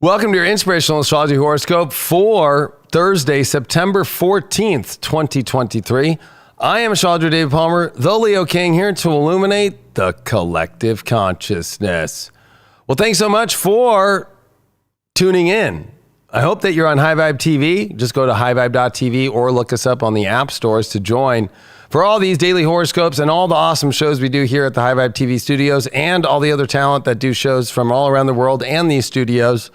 Welcome to your Inspirational Astrology Horoscope for Thursday, September 14th, 2023. I am Astrologer David Palmer, the Leo King, here to illuminate the collective consciousness. Well, thanks so much for tuning in. I hope that you're on High Vibe TV. Just go to highvibe.tv or look us up on the app stores to join for all these daily horoscopes and all the awesome shows we do here at the High Vibe TV studios and all the other talent that do shows from all around the world and these studios.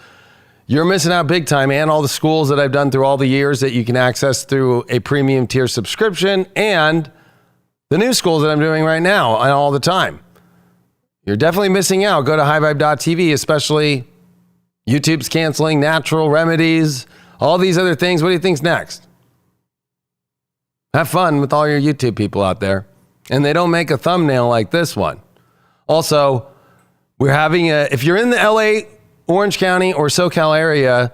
You're missing out big time, and all the schools that I've done through all the years that you can access through a premium tier subscription and the new schools that I'm doing right now and all the time. You're definitely missing out. Go to highvibe.tv, especially YouTube's canceling natural remedies, all these other things. What do you think's next? Have fun with all your YouTube people out there. And they don't make a thumbnail like this one. Also, we're having if you're in the LA, Orange County or SoCal area,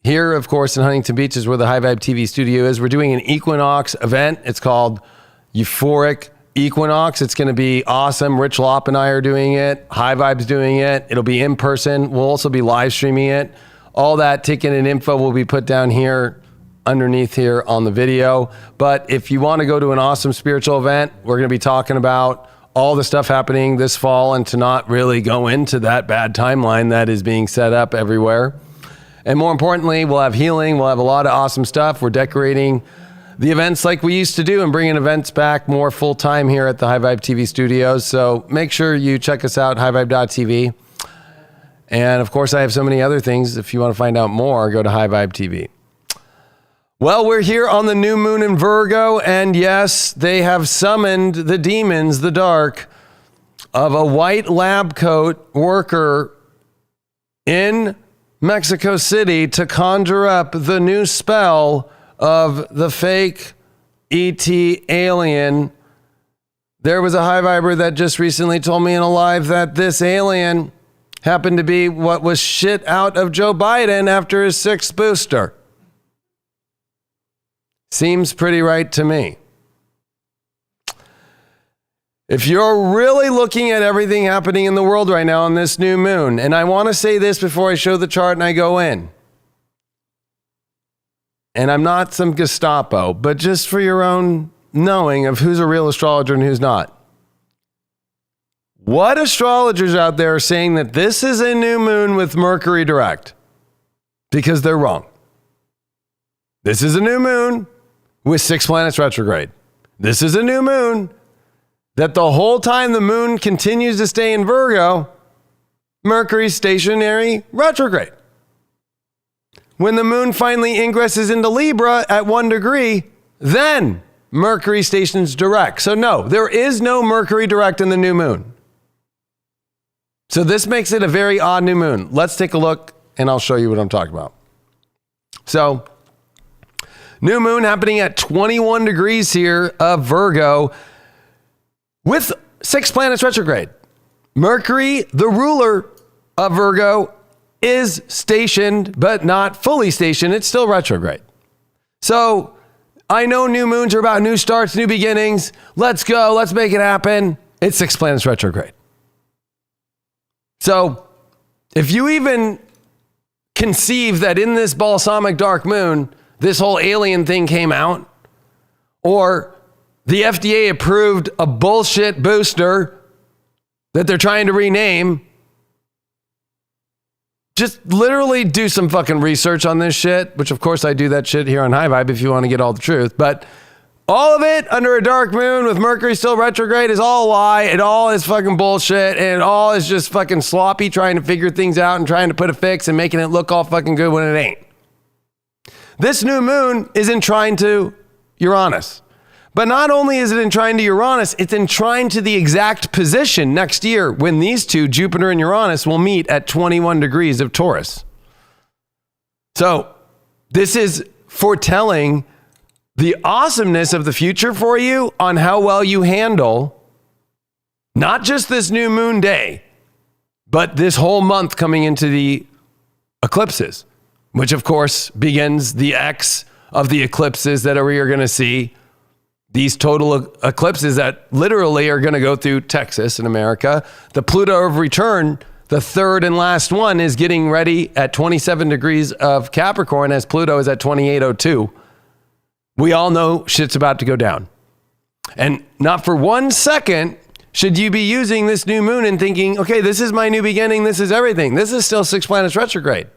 here, of course, in Huntington Beach is where the High Vibe TV studio is. We're doing an equinox event. It's called Euphoric Equinox. It's going to be awesome. Rich Lopp and I are doing it. High Vibe's doing it. It'll be in person. We'll also be live streaming it. All that ticket and info will be put down here underneath here on the video. But if you want to go to an awesome spiritual event, we're going to be talking about all the stuff happening this fall and to not really go into that bad timeline that is being set up everywhere. And more importantly, we'll have healing. We'll have a lot of awesome stuff. We're decorating the events like we used to do and bringing events back more full time here at the High Vibe TV studios. So make sure you check us out, highvibe.tv. And of course, I have so many other things. If you want to find out more, go to High Vibe TV. Well, we're here on the new moon in Virgo, and yes, they have summoned the demons, the dark, of a white lab coat worker in Mexico City to conjure up the new spell of the fake ET alien. There was a high viber that just recently told me in a live that this alien happened to be what was shit out of Joe Biden after his 6th booster. Seems pretty right to me. If you're really looking at everything happening in the world right now on this new moon, and I want to say this before I show the chart and I go in, and I'm not some Gestapo, but just for your own knowing of who's a real astrologer and who's not. What astrologers out there are saying that this is a new moon with Mercury direct? Because they're wrong. This is a new moon with 6 planets retrograde. This is a new moon that the whole time the moon continues to stay in Virgo, Mercury's stationary retrograde. When the moon finally ingresses into Libra at 1 degree, then Mercury stations direct. So no, there is no Mercury direct in the new moon. So this makes it a very odd new moon. Let's take a look and I'll show you what I'm talking about. So, new moon happening at 21 degrees here of Virgo with 6 planets retrograde. Mercury, the ruler of Virgo, is stationed, but not fully stationed. It's still retrograde. So I know new moons are about new starts, new beginnings. Let's go. Let's make it happen. It's 6 planets retrograde. So if you even conceive that in this balsamic dark moon, this whole alien thing came out, or the FDA approved a bullshit booster that they're trying to rename, just literally do some fucking research on this shit, which of course I do that shit here on High Vibe if you want to get all the truth. But all of it under a dark moon with Mercury still retrograde is all a lie. It all is fucking bullshit. And it all is just fucking sloppy trying to figure things out and trying to put a fix and making it look all fucking good when it ain't. This new moon is enshrined to Uranus. But not only is it enshrined to Uranus, it's enshrined to the exact position next year when these two, Jupiter and Uranus, will meet at 21 degrees of Taurus. So this is foretelling the awesomeness of the future for you on how well you handle not just this new moon day, but this whole month coming into the eclipses, which of course begins the X of the eclipses that we are going to see. These total eclipses that literally are going to go through Texas in America. The Pluto of return The third and last one is getting ready at 27 degrees of Capricorn as Pluto is at 2802. We all know shit's about to go down. And not for 1 second should you be using this new moon and thinking, okay, this is my new beginning. This is everything. This is still 6 planets retrograde.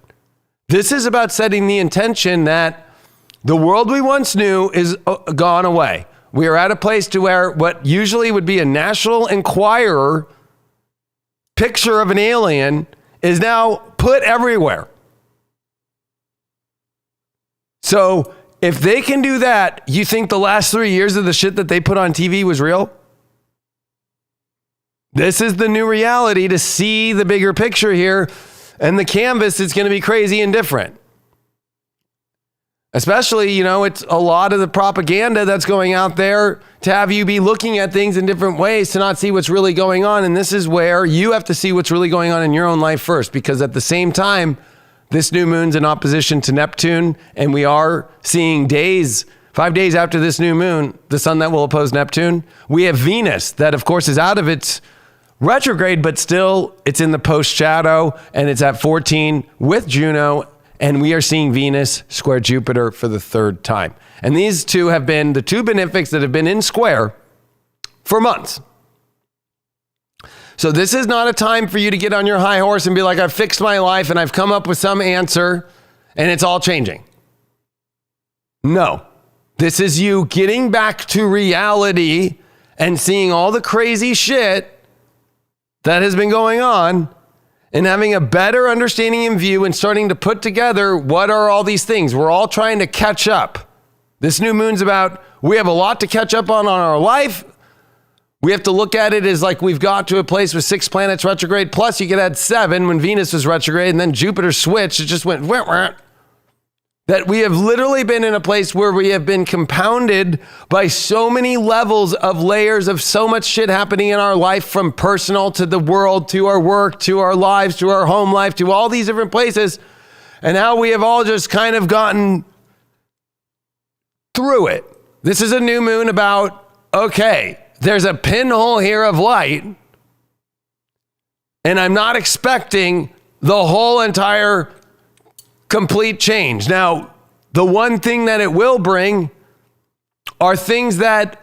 This is about setting the intention that the world we once knew is gone away. We are at a place to where what usually would be a National Enquirer picture of an alien is now put everywhere. So if they can do that, you think the last 3 years of the shit that they put on TV was real? This is the new reality to see the bigger picture here. And the canvas is going to be crazy and different. Especially, it's a lot of the propaganda that's going out there to have you be looking at things in different ways to not see what's really going on. And this is where you have to see what's really going on in your own life first, because at the same time, this new moon's in opposition to Neptune, and we are seeing 5 days after this new moon, the sun that will oppose Neptune. We have Venus that, of course, is out of its retrograde, but still it's in the post shadow, and it's at 14 with Juno. And we are seeing Venus square Jupiter for the third time. And these two have been the two benefics that have been in square for months. So this is not a time for you to get on your high horse and be like, I've fixed my life and I've come up with some answer and it's all changing. No, this is you getting back to reality and seeing all the crazy shit that has been going on and having a better understanding and view and starting to put together what are all these things. We're all trying to catch up. This new moon's about, we have a lot to catch up on our life. We have to look at it as like we've got to a place with 6 planets retrograde. Plus you could add 7 when Venus was retrograde and then Jupiter switched. It just went, that we have literally been in a place where we have been compounded by so many levels of layers of so much shit happening in our life, from personal to the world, to our work, to our lives, to our home life, to all these different places. And now we have all just kind of gotten through it. This is a new moon about, okay, there's a pinhole here of light, and I'm not expecting the whole entire complete change. Now, the one thing that it will bring are things that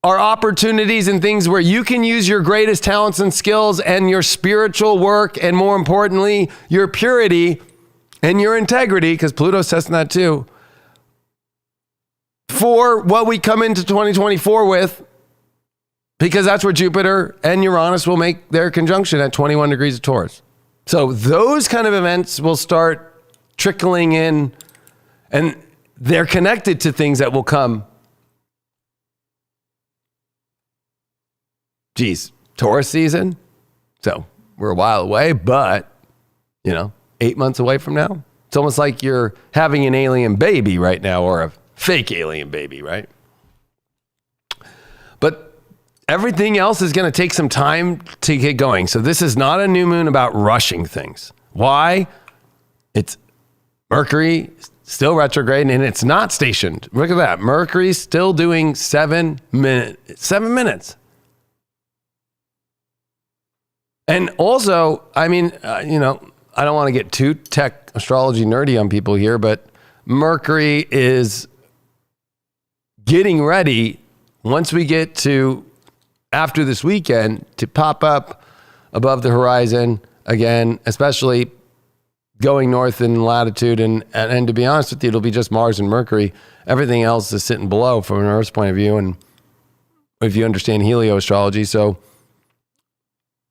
are opportunities and things where you can use your greatest talents and skills and your spiritual work, and more importantly, your purity and your integrity, because Pluto's testing that too, for what we come into 2024 with, because that's where Jupiter and Uranus will make their conjunction at 21 degrees of Taurus. So those kind of events will start trickling in, and they're connected to things that will come. Taurus season. So we're a while away, but 8 months away from now. It's almost like you're having an alien baby right now, or a fake alien baby, right? But everything else is going to take some time to get going. So this is not a new moon about rushing things. Why? It's Mercury still retrograde, and it's not stationed. Look at that. Mercury's still doing 7 minutes. And also, I don't want to get too tech astrology nerdy on people here, but Mercury is getting ready, once we get to after this weekend, to pop up above the horizon again, especially going north in latitude. And to be honest with you, it'll be just Mars and Mercury. Everything else is sitting below from an Earth's point of view, and if you understand helioastrology. So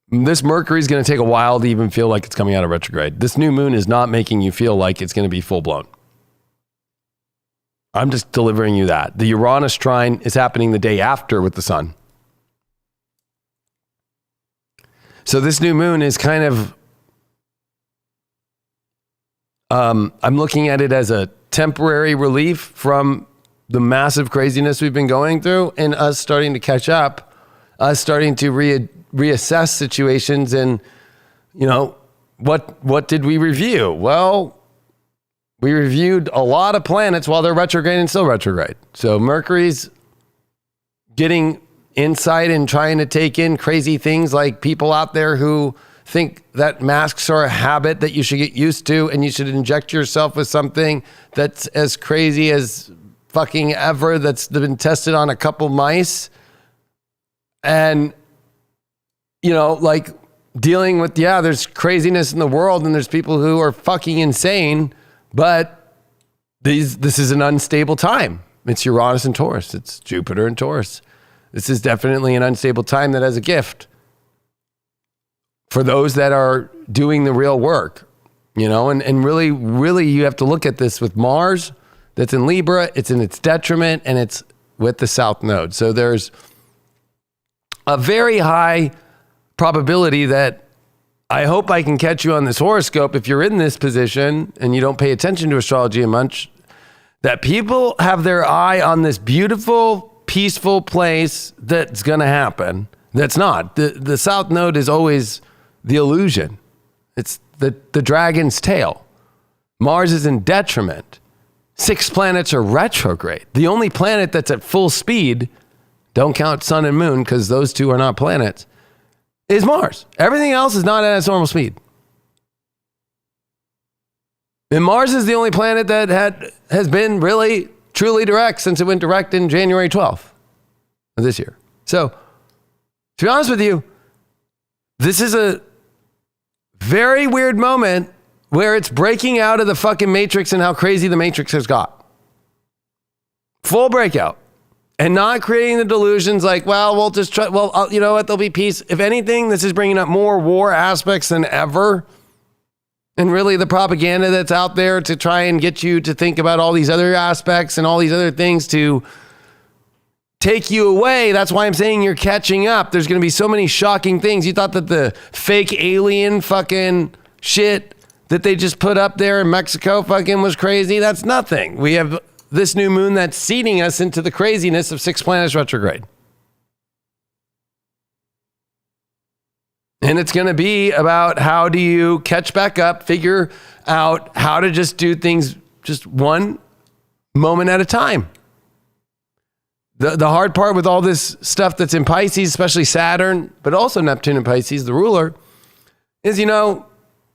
this Mercury is going to take a while to even feel like it's coming out of retrograde. This new moon is not making you feel like it's going to be full blown. I'm just delivering you that. The Uranus trine is happening the day after with the sun. So this new moon is kind of, I'm looking at it as a temporary relief from the massive craziness we've been going through, and us starting to catch up, us starting to reassess situations. And, what did we review? Well, we reviewed a lot of planets while they're retrograde and still retrograde. So Mercury's getting insight and trying to take in crazy things like people out there who think that masks are a habit that you should get used to, and you should inject yourself with something that's as crazy as fucking ever, that's been tested on a couple mice. And, you know, like dealing with, yeah, there's craziness in the world and there's people who are fucking insane, but this is an unstable time. It's Uranus and Taurus. It's Jupiter and Taurus. This is definitely an unstable time that has a gift for those that are doing the real work, you know, and really, really you have to look at this with Mars that's in Libra. It's in its detriment, and it's with the South Node. So there's a very high probability that I hope I can catch you on this horoscope if you're in this position and you don't pay attention to astrology much, that people have their eye on this beautiful, peaceful place that's going to happen. That's not. The South Node is always the illusion. It's the dragon's tail. Mars is in detriment. 6 planets are retrograde. The only planet that's at full speed, don't count sun and moon because those two are not planets, is Mars. Everything else is not at its normal speed. And Mars is the only planet that has been really, truly direct since it went direct in January 12th of this year. So, to be honest with you, this is a very weird moment where it's breaking out of the fucking matrix and how crazy the matrix has got. Full breakout. And not creating the delusions like, well, we'll just try, well, you know what, there'll be peace. If anything, this is bringing up more war aspects than ever. And really the propaganda that's out there to try and get you to think about all these other aspects and all these other things to take you away. That's why I'm saying you're catching up. There's going to be so many shocking things. You thought that the fake alien fucking shit that they just put up there in Mexico fucking was crazy. That's nothing. We have this new moon that's seeding us into the craziness of 6 planets retrograde. And it's going to be about how do you catch back up, figure out how to just do things just one moment at a time. The hard part with all this stuff that's in Pisces, especially Saturn, but also Neptune and Pisces, the ruler, is, you know,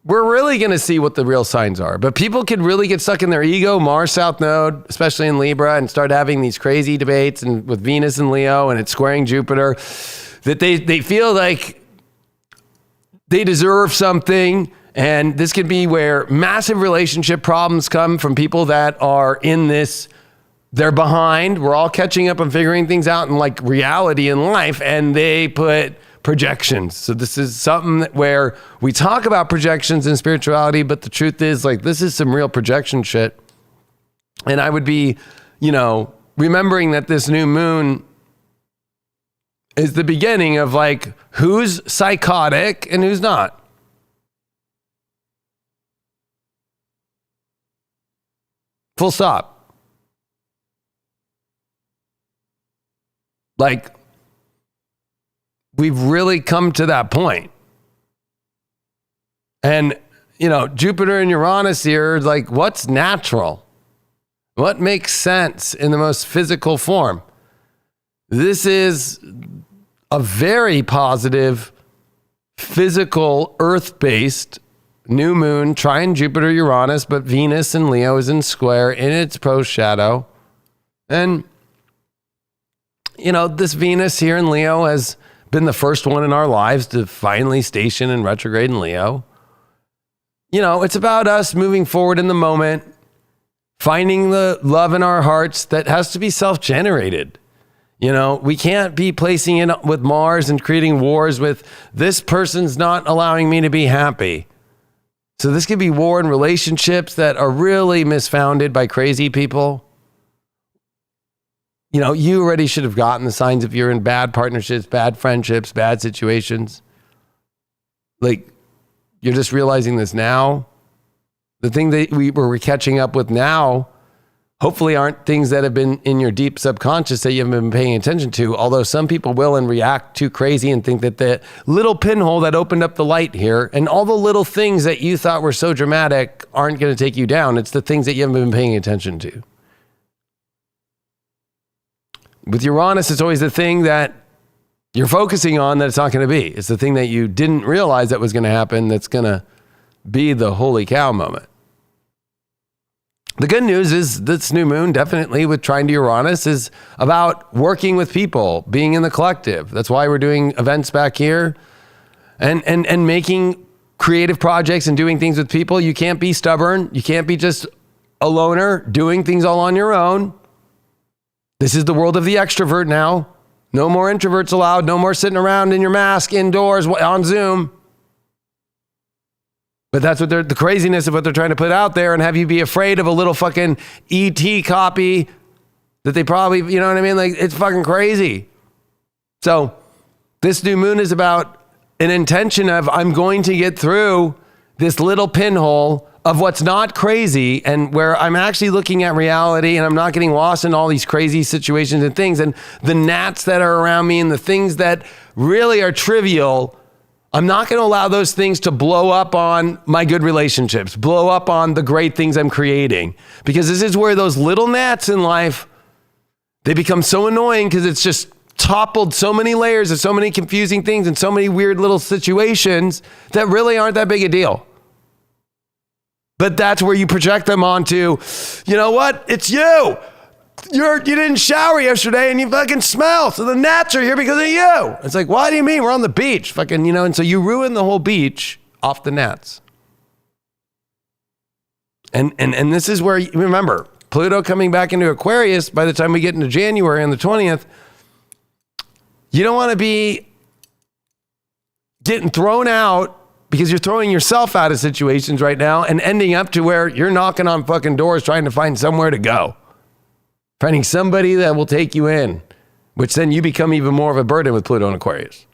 we're really going to see what the real signs are. But people could really get stuck in their ego, Mars South Node, especially in Libra, and start having these crazy debates and with Venus and Leo, and it's squaring Jupiter, that they feel like they deserve something. And this could be where massive relationship problems come from people that are in this, they're behind. We're all catching up and figuring things out in like reality in life, and they put projections. So this is something where we talk about projections in spirituality, but the truth is, like, this is some real projection shit. And I would be, you know, remembering that this new moon is the beginning of like who's psychotic and who's not. Full stop. Like, we've really come to that point. And, you know, Jupiter and Uranus here, like, what's natural? What makes sense in the most physical form? This is a very positive, physical, earth-based new moon, trine Jupiter, Uranus, but Venus and Leo is in square in its pro-shadow. And, you know, this Venus here in Leo has been the first one in our lives to finally station in retrograde in Leo. You know, it's about us moving forward in the moment, finding the love in our hearts that has to be self-generated. You know, we can't be placing it with Mars and creating wars with this person's not allowing me to be happy. So this could be war in relationships that are really misfounded by crazy people. You know, you already should have gotten the signs if you're in bad partnerships, bad friendships, bad situations. Like, you're just realizing this now. The thing that we're catching up with now, hopefully aren't things that have been in your deep subconscious that you haven't been paying attention to, although some people will and react too crazy and think that the little pinhole that opened up the light here and all the little things that you thought were so dramatic aren't going to take you down. It's the things that you haven't been paying attention to. With Uranus, it's always the thing that you're focusing on that it's not going to be. It's the thing that you didn't realize that was going to happen that's going to be the holy cow moment. The good news is this new moon, definitely with trine to Uranus, is about working with people, being in the collective. That's why we're doing events back here and making creative projects and doing things with people. You can't be stubborn. You can't be just a loner doing things all on your own. This is the world of the extrovert now. No more introverts allowed. No more sitting around in your mask indoors on Zoom. But that's what the craziness of what they're trying to put out there and have you be afraid of a little fucking ET copy that they probably, you know what I mean? Like, it's fucking crazy. So this new moon is about an intention of I'm going to get through this little pinhole of what's not crazy and where I'm actually looking at reality and I'm not getting lost in all these crazy situations and things and the gnats that are around me and the things that really are trivial. I'm not going to allow those things to blow up on my good relationships, blow up on the great things I'm creating. Because this is where those little gnats in life, they become so annoying because it's just toppled so many layers of so many confusing things and so many weird little situations that really aren't that big a deal. But that's where you project them onto, you know what? It's you. You didn't shower yesterday and you fucking smell. So the gnats are here because of you. It's like, why do you mean we're on the beach? Fucking, you know, and so you ruin the whole beach off the gnats. And this is where, remember, Pluto coming back into Aquarius by the time we get into January on the 20th, you don't want to be getting thrown out because you're throwing yourself out of situations right now and ending up to where you're knocking on fucking doors trying to find somewhere to go. Finding somebody that will take you in, which then you become even more of a burden with Pluto and Aquarius.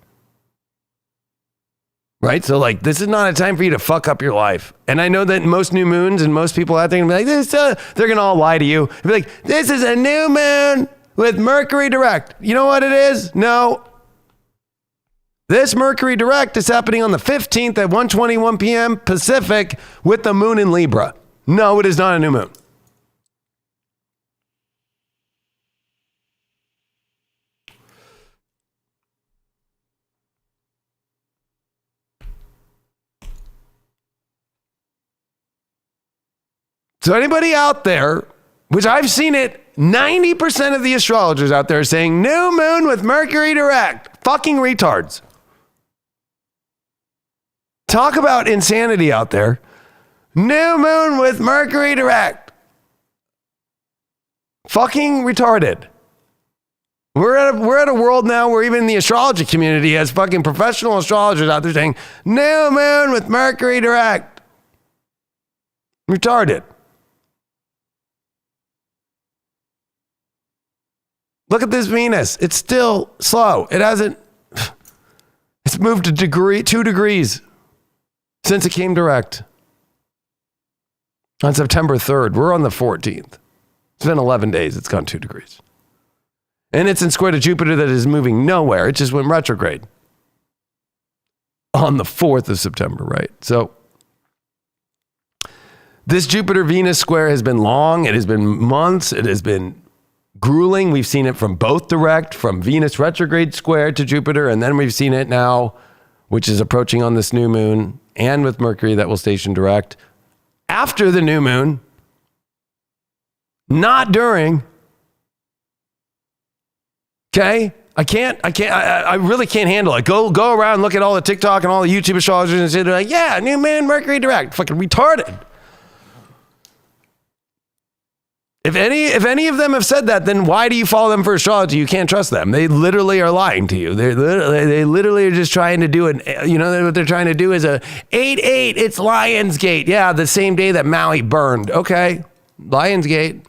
Right? So like, this is not a time for you to fuck up your life. And I know that most new moons and most people out there are going to be like, they're going to all lie to you. Be like, this is a new moon with Mercury direct. You know what it is? No. This Mercury direct is happening on the 15th at 1:21 p.m. Pacific with the moon in Libra. No, it is not a new moon. So anybody out there, which I've seen it, 90% of the astrologers out there saying new moon with Mercury direct. Fucking retards. Talk about insanity out there. New moon with Mercury direct. Fucking retarded. We're at a world now where even the astrology community has fucking professional astrologers out there saying new moon with Mercury direct. Retarded. Look at this Venus. It's still slow. It hasn't, it's moved a degree, 2 degrees since it came direct. On September 3rd, we're on the 14th. It's been 11 days. It's gone 2 degrees. And it's in square to Jupiter that is moving nowhere. It just went retrograde on the 4th of September, right? So this Jupiter-Venus square has been long. It has been months. It has been grueling. We've seen it from both direct, from Venus retrograde square to Jupiter, and then we've seen it now, which is approaching on this new moon, and with Mercury that will station direct after the new moon, not during. Okay? I really can't handle it. Go around, look at all the TikTok and all the YouTube astrologers and say, they're like, yeah, new moon, Mercury direct. Fucking retarded. If any of them have said that, then why do you follow them for astrology? You can't trust them. They literally are lying to you. They literally are just trying to do what they're trying to do is a 8-8. It's Lionsgate. Yeah, the same day that Maui burned. Okay, Lionsgate.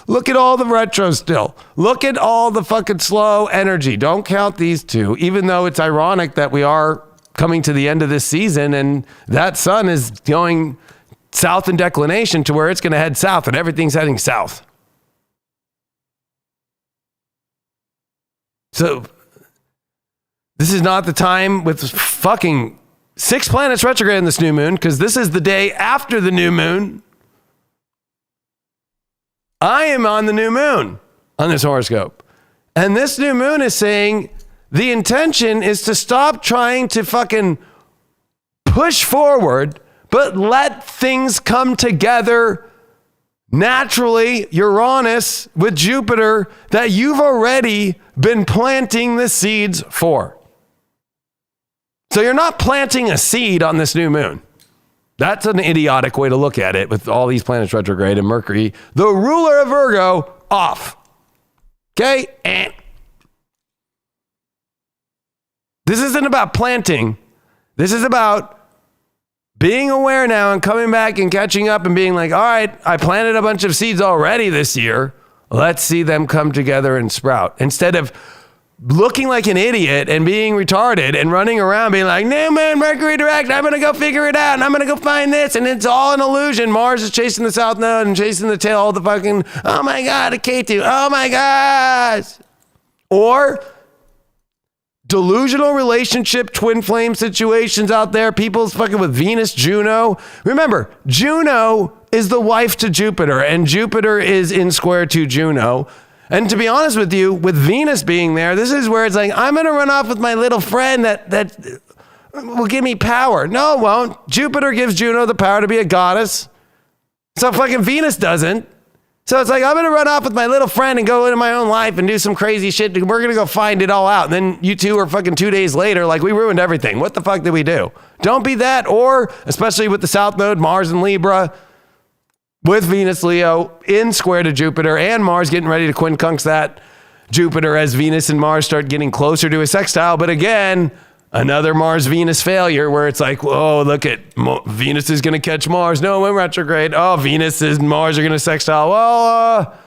Look at all the retro still. Look at all the fucking slow energy. Don't count these two, even though it's ironic that we are coming to the end of this season and that sun is going south in declination to where it's going to head south and everything's heading south. So this is not the time with fucking 6 planets retrograde in this new moon, because this is the day after the new moon. I am on the new moon. on this horoscope. And this new moon is saying the intention is to stop trying to fucking push forward, but let things come together naturally, Uranus with Jupiter, that you've already been planting the seeds for. So you're not planting a seed on this new moon. That's an idiotic way to look at it with all these planets retrograde and Mercury, the ruler of Virgo, off. Okay? This isn't about planting. This is about being aware now and coming back and catching up and being like, all right, I planted a bunch of seeds already this year. Let's see them come together and sprout. Instead of looking like an idiot and being retarded and running around being like, no man, Mercury direct, I'm going to go figure it out and I'm going to go find this. And it's all an illusion. Mars is chasing the south node and chasing the tail of the fucking, oh my God, a K2. Oh my gosh. Or delusional relationship, twin flame situations out there. People's fucking with Venus, Juno. Remember, Juno is the wife to Jupiter, and Jupiter is in square to Juno. And to be honest with you, with Venus being there, this is where it's like, I'm going to run off with my little friend that will give me power. No, it won't. Jupiter gives Juno the power to be a goddess. So fucking Venus doesn't. So it's like, I'm going to run off with my little friend and go into my own life and do some crazy shit. We're going to go find it all out. And then you two are fucking 2 days later, like, we ruined everything. What the fuck did we do? Don't be that. Or, especially with the South Node, Mars and Libra, with Venus, Leo, in square to Jupiter, and Mars getting ready to quincunx that Jupiter as Venus and Mars start getting closer to a sextile. But again, another Mars-Venus failure where it's like, oh, look at Venus is going to catch Mars. No, in retrograde. Oh, Venus and Mars are going to sextile. Well,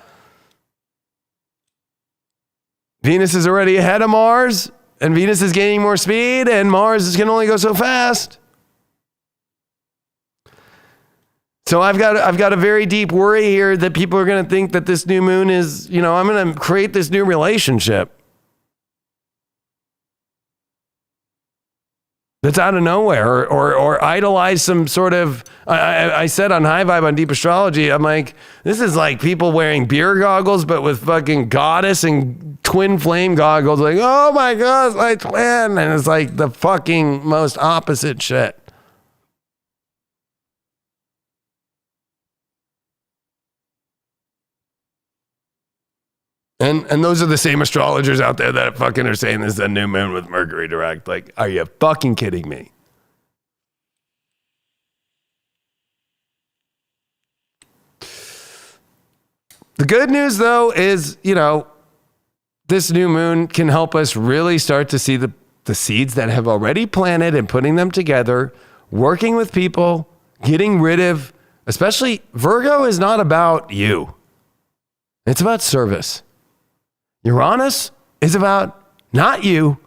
Venus is already ahead of Mars, and Venus is gaining more speed, and Mars can only go so fast. So I've got a very deep worry here that people are going to think that this new moon is, I'm going to create this new relationship that's out of nowhere, or idolize some sort of, I said on High Vibe on Deep Astrology, I'm like, this is like people wearing beer goggles, but with fucking goddess and twin flame goggles, like, oh my God, my twin. And it's like the fucking most opposite shit. And those are the same astrologers out there that fucking are saying this is a new moon with Mercury direct. Like, are you fucking kidding me? The good news, though, is, this new moon can help us really start to see the seeds that have already planted and putting them together, working with people, getting rid of, especially Virgo is not about you. It's about service. Uranus is about not you,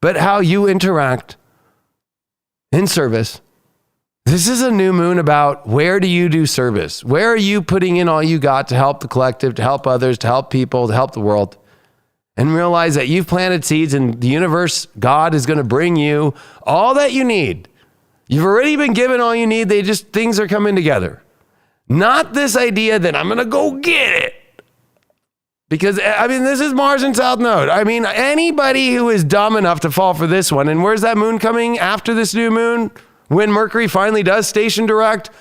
but how you interact in service. This is a new moon about where do you do service? Where are you putting in all you got to help the collective, to help others, to help people, to help the world? And realize that you've planted seeds and the universe, God is going to bring you all that you need. You've already been given all you need. Things are coming together. Not this idea that I'm going to go get it. Because, this is Mars and South Node. Anybody who is dumb enough to fall for this one, and where's that moon coming after this new moon? When Mercury finally does station direct?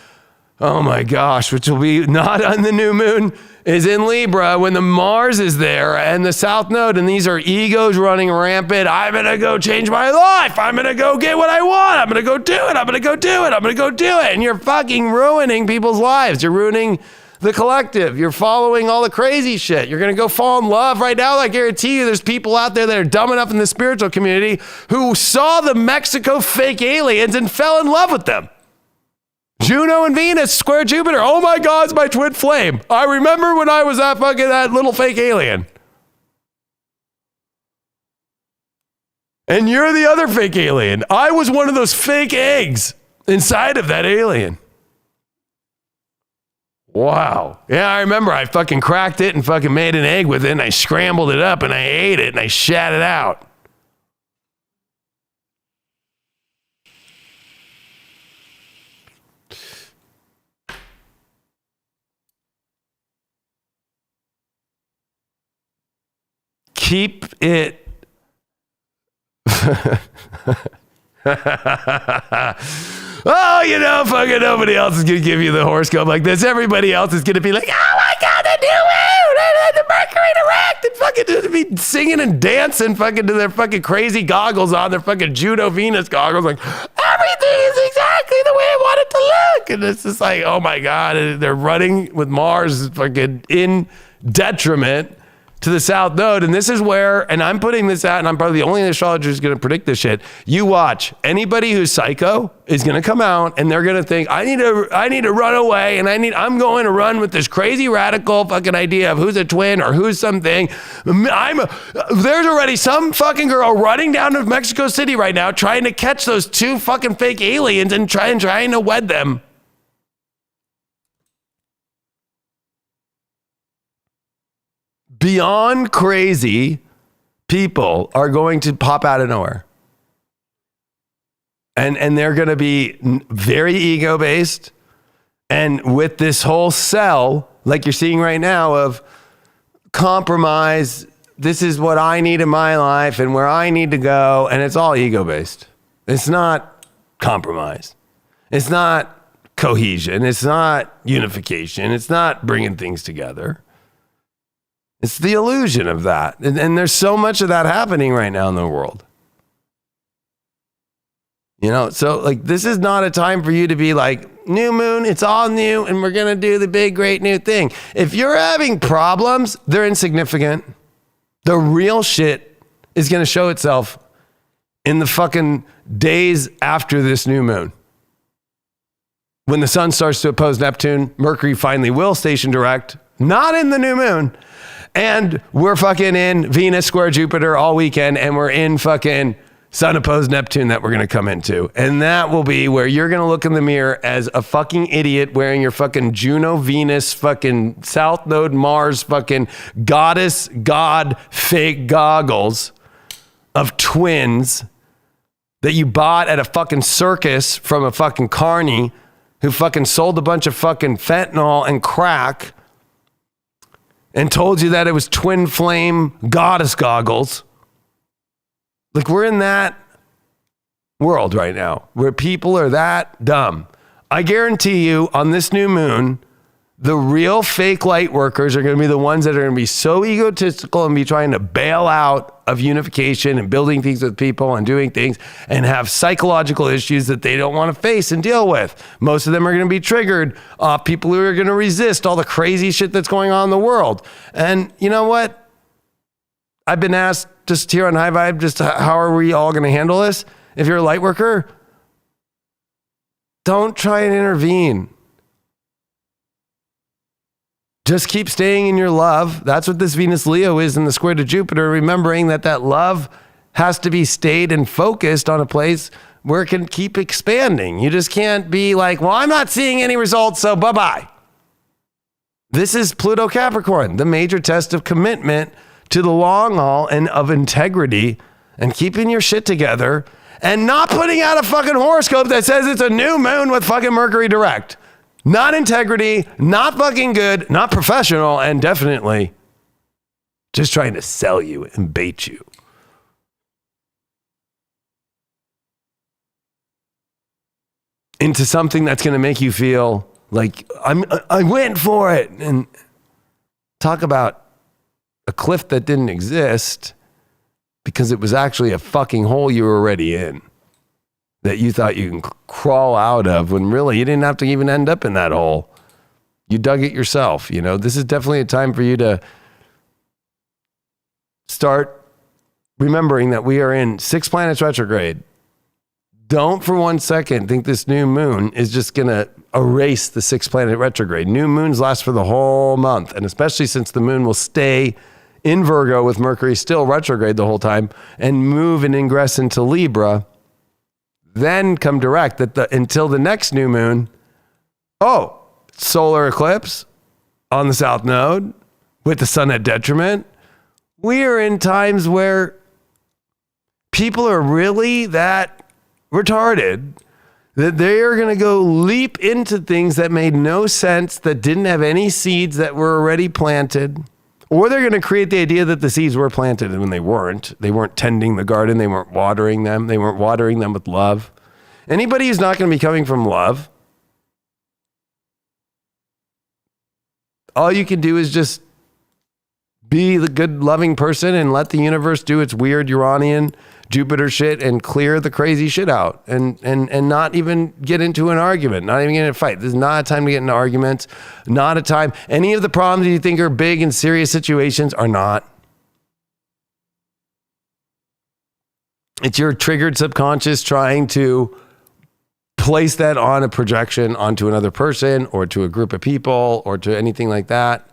Oh my gosh, which will be not on the new moon, is in Libra when the Mars is there and the South Node, and these are egos running rampant. I'm going to go change my life. I'm going to go get what I want. I'm going to go do it. I'm going to go do it. I'm going to go do it. And you're fucking ruining people's lives. You're ruining the collective. You're following all the crazy shit. You're going to go fall in love right now. I guarantee you there's people out there that are dumb enough in the spiritual community who saw the Mexico fake aliens and fell in love with them. Juno and Venus, square Jupiter. Oh my God, it's my twin flame. I remember when I was that little fake alien. And you're the other fake alien. I was one of those fake eggs inside of that alien. Wow. Yeah, I remember I fucking cracked it and fucking made an egg with it, and I scrambled it up and I ate it and I shat it out. keep it. Oh, fucking nobody else is going to give you the horoscope like this. Everybody else is going to be like, oh my God, the new moon, the Mercury direct, and fucking be singing and dancing fucking to their fucking crazy goggles on, their fucking Juno Venus goggles, like, everything is exactly the way I want it to look. And it's just like, oh my God, and they're running with Mars fucking in detriment to the South Node. And this is where, and I'm putting this out, and I'm probably the only astrologer who's going to predict this shit. You watch. Anybody who's psycho is going to come out and they're going to think, I need to run away, and I'm going to run with this crazy radical fucking idea of who's a twin or who's something. There's already some fucking girl running down to Mexico City right now trying to catch those two fucking fake aliens and trying to wed them. Beyond crazy people are going to pop out of nowhere. And they're going to be very ego-based. And with this whole cell, like you're seeing right now, of compromise, this is what I need in my life and where I need to go. And it's all ego-based. It's not compromise. It's not cohesion. It's not unification. It's not bringing things together. It's the illusion of that. And there's so much of that happening right now in the world. So like, this is not a time for you to be like, new moon, it's all new, and we're going to do the big, great new thing. If you're having problems, they're insignificant. The real shit is going to show itself in the fucking days after this new moon. When the sun starts to oppose Neptune, Mercury finally will station direct, not in the new moon. And we're fucking in Venus square Jupiter all weekend, and we're in fucking sun opposed Neptune that we're going to come into. And that will be where you're going to look in the mirror as a fucking idiot wearing your fucking Juno Venus fucking South Node Mars fucking goddess god fake goggles of twins that you bought at a fucking circus from a fucking carny who fucking sold a bunch of fucking fentanyl and crack and told you that it was twin flame goddess goggles. Like, we're in that world right now where people are that dumb. I guarantee you, on this new moon, the real fake light workers are going to be the ones that are going to be so egotistical and be trying to bail out of unification and building things with people and doing things and have psychological issues that they don't want to face and deal with. Most of them are going to be triggered off people who are going to resist all the crazy shit that's going on in the world. And you know what? I've been asked just here on High Vibe, just how are we all going to handle this? If you're a light worker, don't try and intervene. Just keep staying in your love. That's what this Venus Leo is in the square to Jupiter, remembering that love has to be stayed and focused on a place where it can keep expanding. You just can't be like, well, I'm not seeing any results, so bye-bye. This is Pluto Capricorn, the major test of commitment to the long haul and of integrity and keeping your shit together and not putting out a fucking horoscope that says it's a new moon with fucking Mercury direct. Not integrity, not fucking good, not professional, and definitely just trying to sell you and bait you. Into something that's going to make you feel like I went for it. And talk about a cliff that didn't exist because it was actually a fucking hole you were already in that you thought you can crawl out of, when really you didn't have to even end up in that hole. You dug it yourself. This is definitely a time for you to start remembering that we are in 6 planets retrograde. Don't for 1 second think this new moon is just going to erase the 6 planet retrograde. New moons last for the whole month, and especially since the moon will stay in Virgo with Mercury still retrograde the whole time and move and ingress into Libra, then come direct until the next new moon. Solar eclipse on the South Node with the sun at detriment. We are in times where people are really that retarded that they are going to go leap into things that made no sense, that didn't have any seeds that were already planted, Or they're going to create the idea that the seeds were planted when they weren't. They weren't tending the garden. They weren't watering them. They weren't watering them with love. Anybody who's not going to be coming from love, all you can do is just be the good, loving person and let the universe do its weird Uranian, Jupiter shit and clear the crazy shit out and not even get into an argument, not even get in a fight. This is not a time to get into arguments, not a time. Any of the problems you think are big and serious situations are not. It's your triggered subconscious trying to place that on a projection onto another person or to a group of people or to anything like that.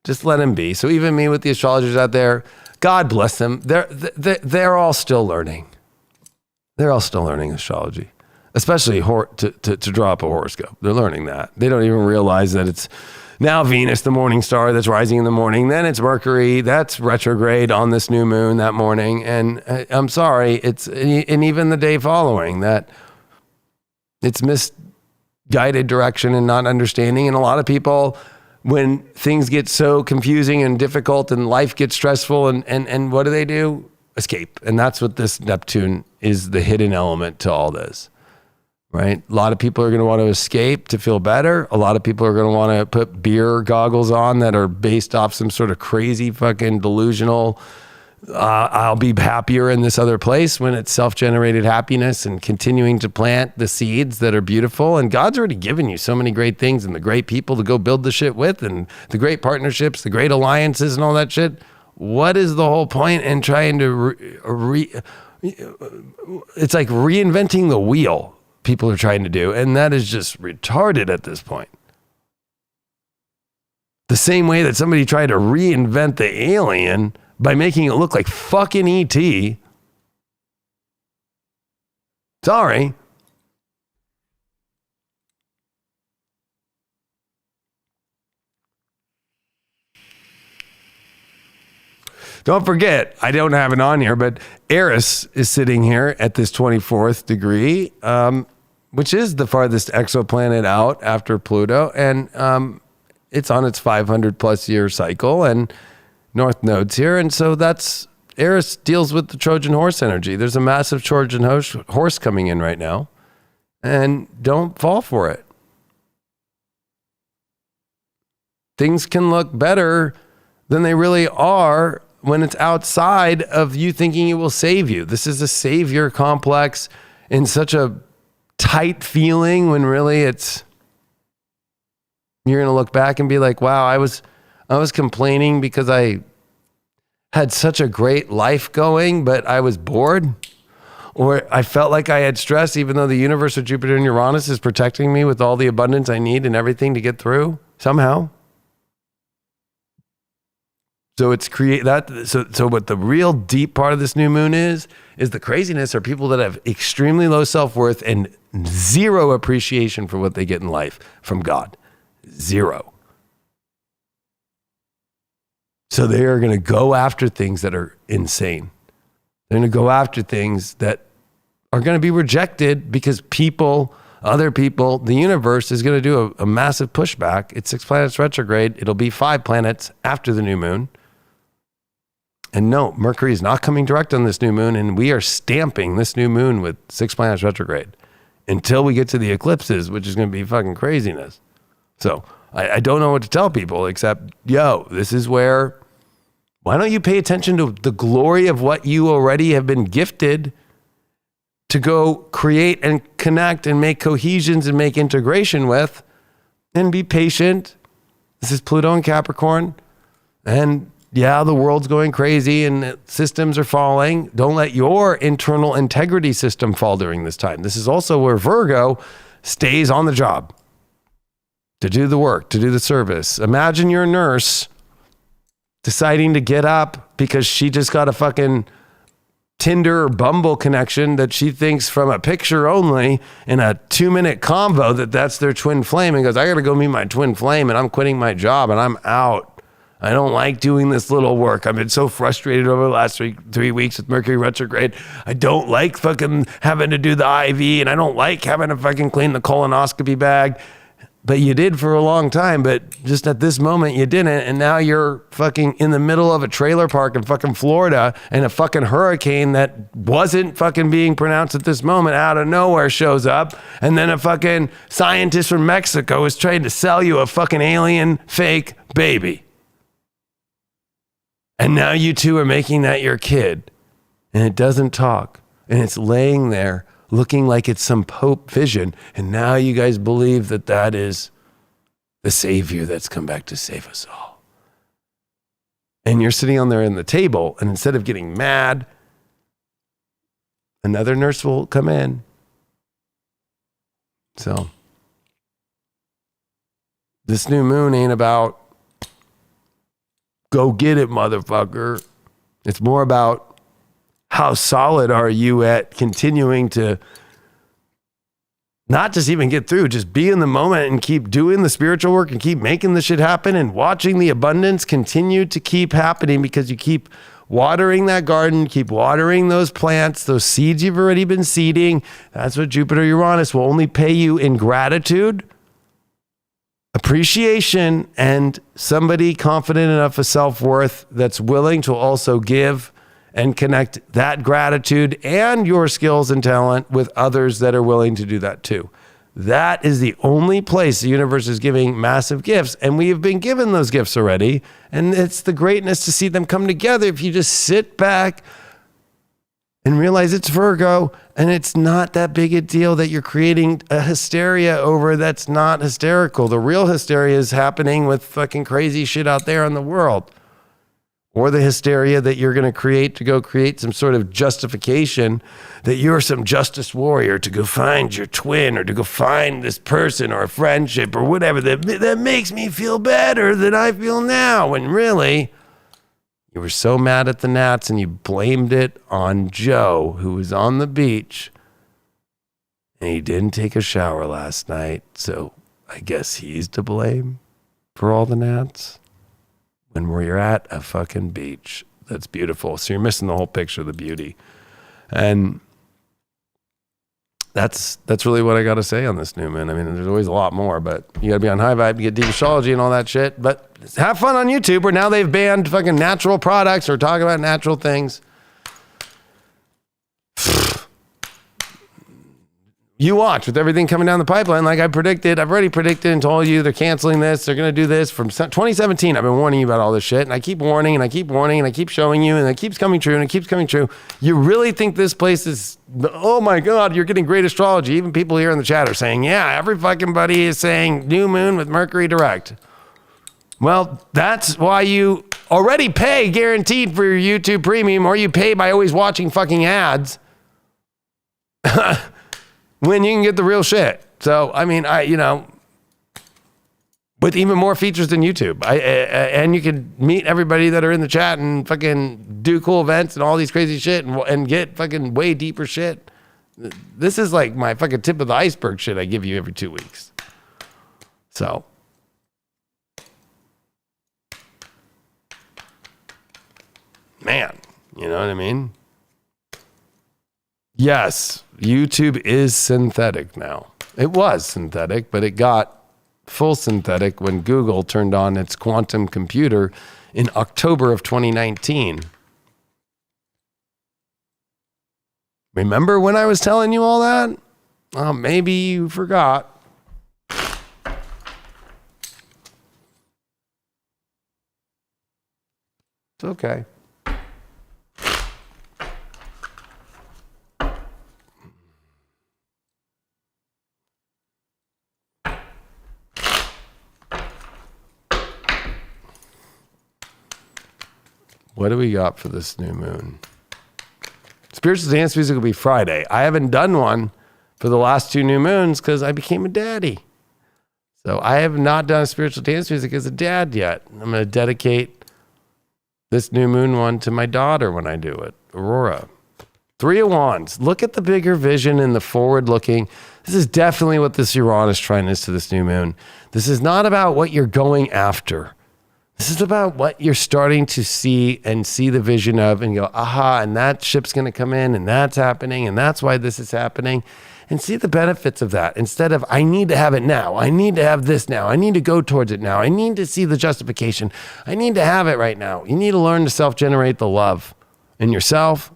Just let them be. So even me with the astrologers out there, God bless them. They're all still learning. They're all still learning astrology, especially to draw up a horoscope. They're learning that. They don't even realize that it's now Venus, the morning star that's rising in the morning. Then it's Mercury that's retrograde on this new moon that morning. And I'm sorry, and even the day following that, it's misguided direction and not understanding. And a lot of people, when things get so confusing and difficult and life gets stressful and what do? Escape. And that's what this Neptune is, the hidden element to all this, right? A lot of people are going to want to escape to feel better. A lot of people are going to want to put beer goggles on that are based off some sort of crazy fucking delusional I'll be happier in this other place, when it's self-generated happiness and continuing to plant the seeds that are beautiful. And God's already given you so many great things and the great people to go build the shit with and the great partnerships, the great alliances and all that shit. What is the whole point in trying to it's like reinventing the wheel people are trying to do. And that is just retarded at this point. The same way that somebody tried to reinvent the alien by making it look like fucking E.T. Sorry. Don't forget, I don't have it on here, but Eris is sitting here at this 24th degree, which is the farthest exoplanet out after Pluto. And it's on its 500 plus year cycle. And North Node's here, and so that's Eris deals with the Trojan horse energy. There's a massive Trojan horse coming in right now, and don't fall for it. Things can look better than they really are when it's outside of you thinking it will save you. This is a savior complex in such a tight feeling when really you're going to look back and be like, wow, I was complaining because I had such a great life going, but I was bored, or I felt like I had stress, even though the universe of Jupiter and Uranus is protecting me with all the abundance I need and everything to get through somehow. So it's So what the real deep part of this new moon is the craziness are people that have extremely low self-worth and zero appreciation for what they get in life from God. Zero. So they are going to go after things that are insane. They're going to go after things that are going to be rejected because other people, the universe is going to do a massive pushback. It's 6 planets retrograde. It'll be 5 planets after the new moon. And no, Mercury is not coming direct on this new moon, and we are stamping this new moon with 6 planets retrograde until we get to the eclipses, which is going to be fucking craziness. So I don't know what to tell people except, this is why don't you pay attention to the glory of what you already have been gifted to go create and connect and make cohesions and make integration with, and be patient. This is Pluto in Capricorn. And the world's going crazy and systems are falling. Don't let your internal integrity system fall during this time. This is also where Virgo stays on the job. To do the work, to do the service. Imagine you're a nurse deciding to get up because she just got a fucking Tinder or Bumble connection that she thinks from a picture only in a 2-minute convo that's their twin flame, and goes, I got to go meet my twin flame and I'm quitting my job and I'm out. I don't like doing this little work. I've been so frustrated over the last 3 weeks with Mercury retrograde. I don't like fucking having to do the IV, and I don't like having to fucking clean the colonoscopy bag. but you did for a long time, but just at this moment you didn't. And now you're fucking in the middle of a trailer park in fucking Florida, and a fucking hurricane that wasn't fucking being pronounced at this moment out of nowhere shows up. And then a fucking scientist from Mexico is trying to sell you a fucking alien fake baby. And now you two are making that your kid, and it doesn't talk, and it's laying there looking like it's some Pope vision. And now you guys believe that that is the Savior that's come back to save us all. And you're sitting on there in the table, and instead of getting mad, another nurse will come in. So this new moon ain't about go get it, motherfucker. It's more about how solid are you at continuing to not just even get through, just be in the moment and keep doing the spiritual work and keep making the shit happen and watching the abundance continue to keep happening, because you keep watering that garden, keep watering those plants, those seeds you've already been seeding. That's what Jupiter Uranus will only pay you in gratitude, appreciation, and somebody confident enough of self-worth that's willing to also give and connect that gratitude and your skills and talent with others that are willing to do that too. That is the only place the universe is giving massive gifts, and we have been given those gifts already, and it's the greatness to see them come together if you just sit back and realize it's Virgo, and it's not that big a deal that you're creating a hysteria over that's not hysterical. The real hysteria is happening with fucking crazy shit out there in the world. Or the hysteria that you're going to create to go create some sort of justification that you're some justice warrior to go find your twin, or to go find this person or a friendship or whatever that makes me feel better than I feel now. When really, you were so mad at the gnats and you blamed it on Joe, who was on the beach, and he didn't take a shower last night. So I guess he's to blame for all the gnats. When we're at a fucking beach that's beautiful. So you're missing the whole picture of the beauty. And that's really what I got to say on this new moon. I mean, there's always a lot more, but you got to be on high vibe to get deep astrology and all that shit. But have fun on YouTube, where now they've banned fucking natural products or talking about natural things. You watch with everything coming down the pipeline. Like I predicted, I've already predicted and told you they're canceling this. They're going to do this from 2017. I've been warning you about all this shit, and I keep warning and I keep warning and I keep showing you, and it keeps coming true and it keeps coming true. You really think this place is, oh my God, you're getting great astrology. Even people here in the chat are saying, yeah, every fucking buddy is saying new moon with Mercury direct. Well, that's why you already pay guaranteed for your YouTube premium, or you pay by always watching fucking ads. When you can get the real shit. So, I mean, with even more features than YouTube. And you can meet everybody that are in the chat and fucking do cool events and all these crazy shit and get fucking way deeper shit. This is like my fucking tip of the iceberg shit I give you every 2 weeks. So. Man, you know what I mean? Yes, YouTube is synthetic now. It was synthetic, but it got full synthetic when Google turned on its quantum computer in October of 2019. Remember when I was telling you all that? Oh, maybe you forgot. It's okay. What do we got for this new moon? Spiritual dance music will be Friday. I haven't done one for the last 2 new moons because I became a daddy. So I have not done a spiritual dance music as a dad yet. I'm going to dedicate this new moon one to my daughter when I do it, Aurora. 3 of Wands. Look at the bigger vision and the forward looking. This is definitely what this Uranus trine is to this new moon. This is not about what you're going after. This is about what you're starting to see and see the vision of and go, aha, and that ship's going to come in and that's happening and that's why this is happening. and see the benefits of that instead of, I need to have it now. I need to have this now. I need to go towards it now. I need to see the justification. I need to have it right now. You need to learn to self-generate the love in yourself,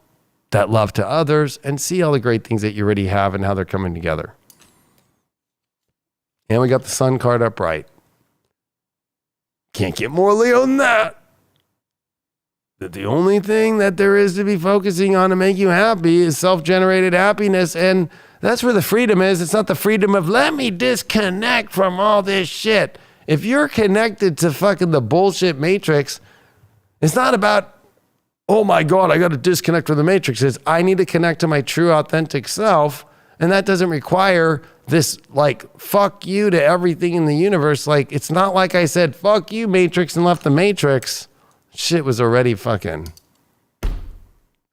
that love to others, and see all the great things that you already have and how they're coming together. And we got the Sun card upright. Can't get more Leo than that. That the only thing that there is to be focusing on to make you happy is self-generated happiness. And that's where the freedom is. It's not the freedom of, let me disconnect from all this shit. If you're connected to fucking the bullshit matrix, it's not about, oh my God, I got to disconnect from the matrix. It's, I need to connect to my true authentic self. And that doesn't require this, like, fuck you to everything in the universe. Like, it's not like I said, fuck you, matrix, and left the matrix. Shit was already fucking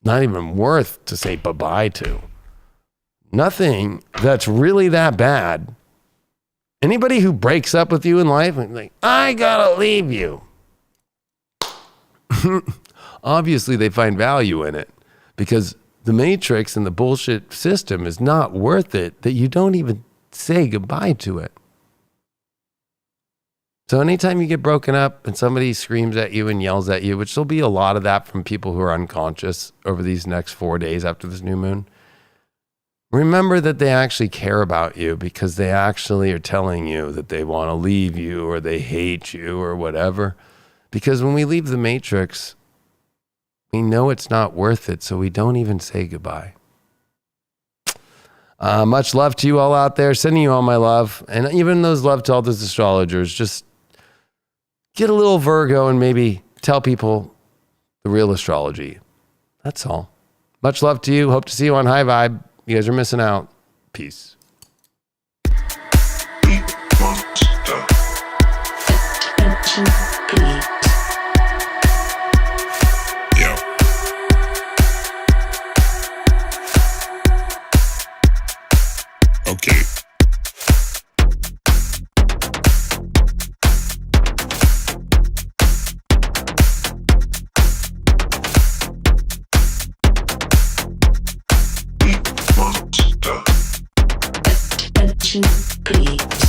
not even worth to say bye-bye to. Nothing that's really that bad. Anybody who breaks up with you in life, like, I gotta leave you. Obviously, they find value in it because the matrix and the bullshit system is not worth it that you don't even say goodbye to it. So anytime you get broken up and somebody screams at you and yells at you, which there'll be a lot of that from people who are unconscious over these next 4 days after this new moon, remember that they actually care about you because they actually are telling you that they want to leave you or they hate you or whatever. Because when we leave the matrix, we know it's not worth it, so we don't even say goodbye. Much love to you all out there. Sending you all my love. And even those love to all those astrologers, just get a little Virgo and maybe tell people the real astrology. That's all. Much love to you. Hope to see you on High Vibe. You guys are missing out. Peace. Okay. Attention, please.